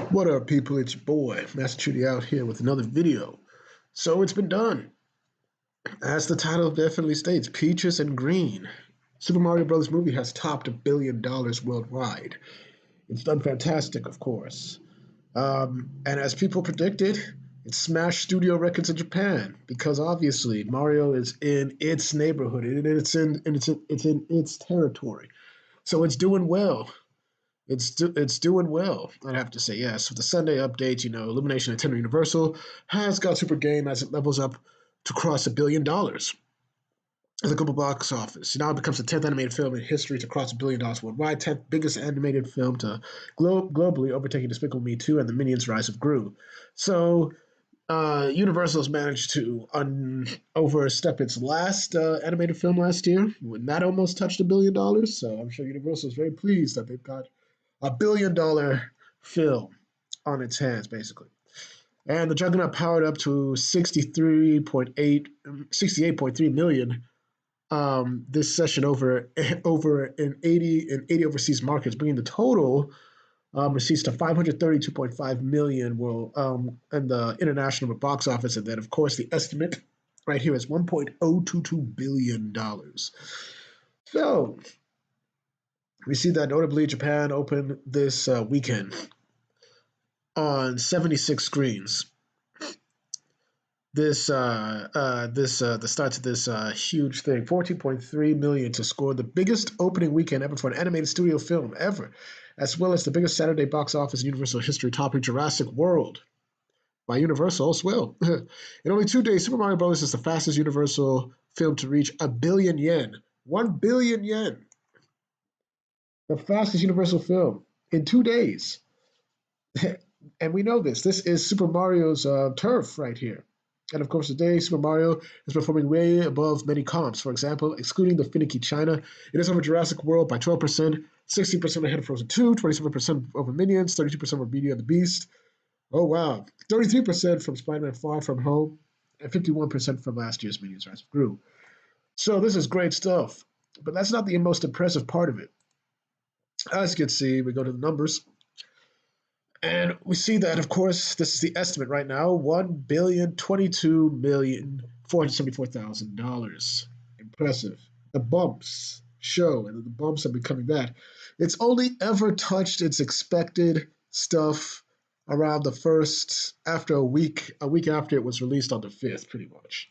What up, people? It's your boy, Master Chudy out here with another video. So it's been done. As the title definitely states, Peaches and Green. Super Mario Bros. Movie has topped $1 billion worldwide. It's done fantastic, of course. And as people predicted, it smashed studio records in Japan because obviously Mario is in its neighborhood and it's in its territory. So it's doing well. It's doing well, I'd have to say. Yes, with the Sunday update, Illumination Nintendo Universal has got Super Game as it levels up to cross $1 billion at the global box office. Now it becomes the 10th animated film in history to cross $1 billion worldwide, 10th biggest animated film to globally, overtaking Despicable Me 2 and the Minions Rise of Gru. So Universal's managed to overstep its last animated film last year when that almost touched $1 billion. So I'm sure Universal is very pleased that they've got $1 billion film on its hands, basically. And the Juggernaut powered up to 68.3 million this session over in 80 overseas markets, bringing the total receipts to 532.5 million in the international box office. And then, of course, the estimate right here is $1.022 billion. So we see that notably Japan opened this weekend on 76 screens. The start of this huge thing, 14.3 million to score the biggest opening weekend ever for an animated studio film ever, as well as the biggest Saturday box office in Universal history, topping Jurassic World by Universal as well. In only 2 days, Super Mario Bros. Is the fastest Universal film to reach a billion yen. 1 billion yen. The fastest Universal film in 2 days. And we know this. This is Super Mario's turf right here. And of course, today, Super Mario is performing way above many comps. For example, excluding the finicky China, it is over Jurassic World by 12%, 16% ahead of Frozen 2, 27% over Minions, 32% over Beauty and the Beast. Oh, wow. 33% from Spider-Man Far From Home, and 51% from last year's Minions Rise of Gru. So this is great stuff. But that's not the most impressive part of it. As you can see, we go to the numbers. And we see that, of course, this is the estimate right now, $1,022,474,000. Impressive. The bumps show, and the bumps are becoming that. It's only ever touched its expected stuff around the first, after a week after it was released on the 5th, pretty much.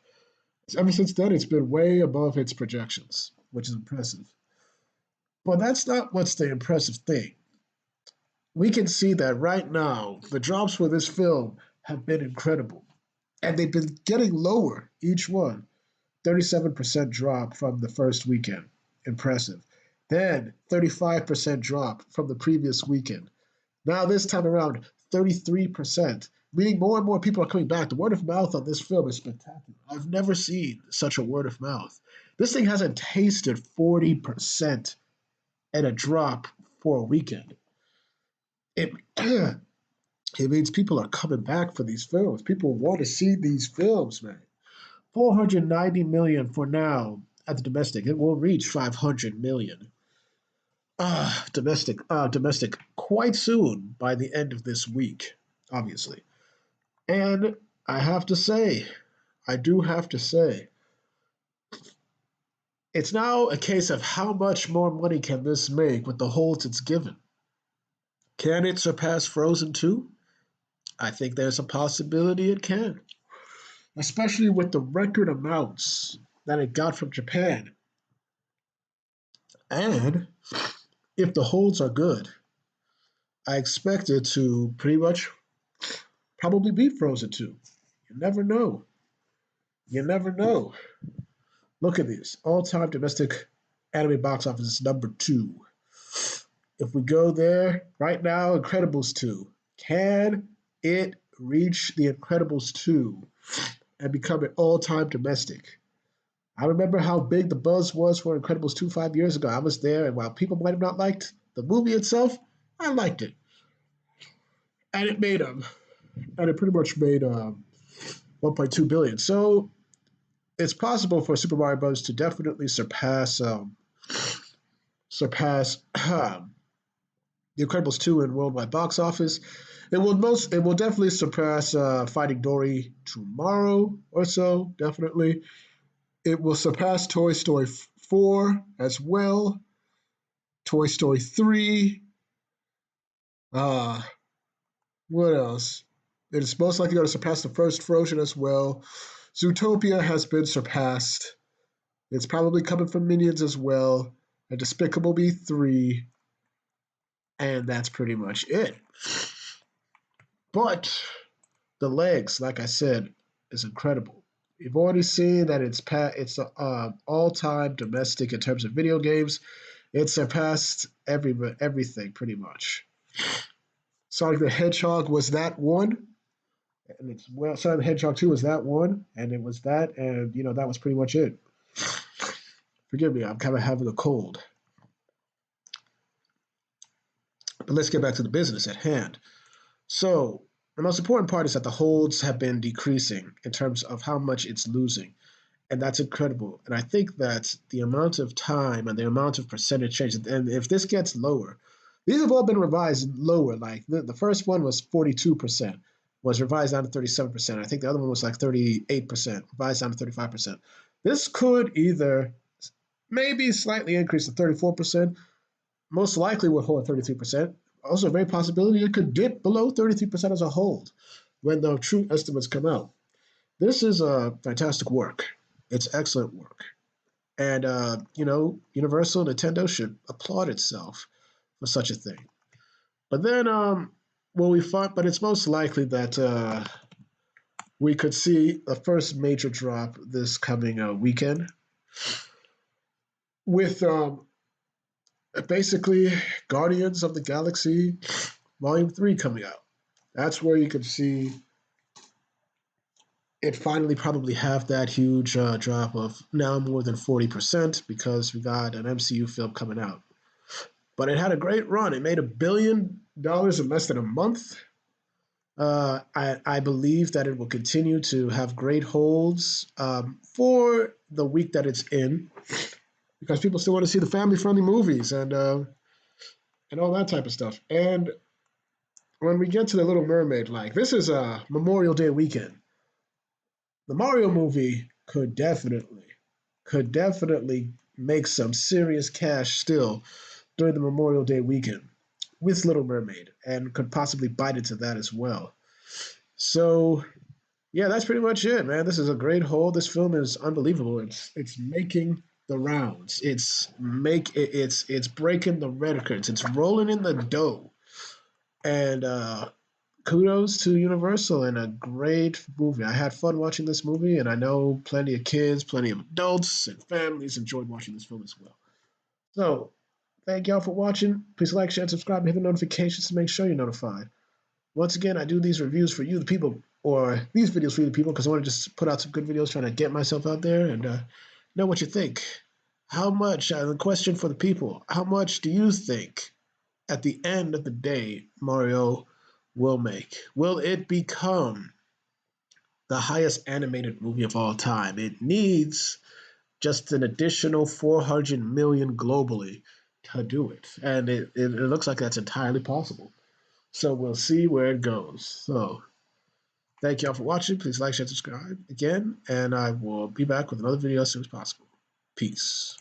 Ever since then, it's been way above its projections, which is impressive. But that's not what's the impressive thing. We can see that right now, the drops for this film have been incredible. And they've been getting lower, each one. 37% drop from the first weekend. Impressive. Then 35% drop from the previous weekend. Now, this time around, 33%, meaning more and more people are coming back. The word of mouth on this film is spectacular. I've never seen such a word of mouth. This thing hasn't tasted 40% and a drop for a weekend. It, it means people are coming back for these films. People want to see these films, man. 490 million for now at the domestic. It will reach 500 million. Domestic quite soon by the end of this week, obviously. And I have to say, I do have to say, it's now a case of how much more money can this make with the holds it's given. Can it surpass Frozen 2? I think there's a possibility it can, especially with the record amounts that it got from Japan. And if the holds are good, I expect it to pretty much probably beat Frozen 2. You never know. You never know. Look at this. All-time domestic anime box office is number 2. If we go there right now, Incredibles 2. Can it reach the Incredibles 2 and become an all-time domestic? I remember how big the buzz was for Incredibles 2 5 years ago. I was there, and while people might have not liked the movie itself, I liked it. And it made and it pretty much made 1.2 billion. So it's possible for Super Mario Bros. To definitely surpass The Incredibles 2 in worldwide box office. It will definitely surpass Finding Dory tomorrow or so, definitely. It will surpass Toy Story 4 as well, Toy Story 3. Uh, what else? It is most likely going to surpass the first Frozen as well. Zootopia has been surpassed. It's probably coming from Minions as well. And Despicable Me 3. And that's pretty much it. But the legs, like I said, is incredible. You've already seen that it's all-time domestic in terms of video games. It surpassed everything pretty much. Sonic the Hedgehog was that one, and it's well, Sonic the Hedgehog 2 was that one, and it was that, and that was pretty much it. Forgive me, I'm kind of having a cold. But let's get back to the business at hand. So the most important part is that the holds have been decreasing in terms of how much it's losing. And that's incredible. And I think that the amount of time and the amount of percentage change, and if this gets lower, these have all been revised lower. Like the first one was 42%, was revised down to 37%. I think the other one was like 38%, revised down to 35%. This could either maybe slightly increase to 34%, most likely would hold at 33%. Also, a very possibility it could dip below 33% as a whole when the true estimates come out. This is a fantastic work. It's excellent work. And, Universal Nintendo should applaud itself for such a thing. But then, but it's most likely that we could see the first major drop this coming weekend with basically Guardians of the Galaxy Volume 3 coming out. That's where you could see it finally probably have that huge drop of now more than 40% because we got an MCU film coming out. But it had a great run. It made $1 billion in less than a month. I believe that it will continue to have great holds for the week that it's in because people still want to see the family-friendly movies and all that type of stuff. And when we get to The Little Mermaid, like this is a Memorial Day weekend. The Mario movie could definitely make some serious cash still during the Memorial Day weekend with Little Mermaid and could possibly bite into that as well. So yeah, that's pretty much it, man. This is a great hold. This film is unbelievable. It's making the rounds. It's breaking the records. It's rolling in the dough. And kudos to Universal and a great movie. I had fun watching this movie, and I know plenty of kids, plenty of adults, and families enjoyed watching this film as well. So, thank y'all for watching. Please like, share, and subscribe, and hit the notifications to make sure you're notified. Once again, I do these reviews for you, the people, or these videos for you, the people, because I want to just put out some good videos trying to get myself out there and know what you think. How much, the question for the people, how much do you think at the end of the day Mario will make? Will it become the highest animated movie of all time? It needs just an additional 400 million globally to do it. And it looks like that's entirely possible. So we'll see where it goes. So thank y'all for watching. Please like, share, subscribe again, and I will be back with another video as soon as possible. Peace.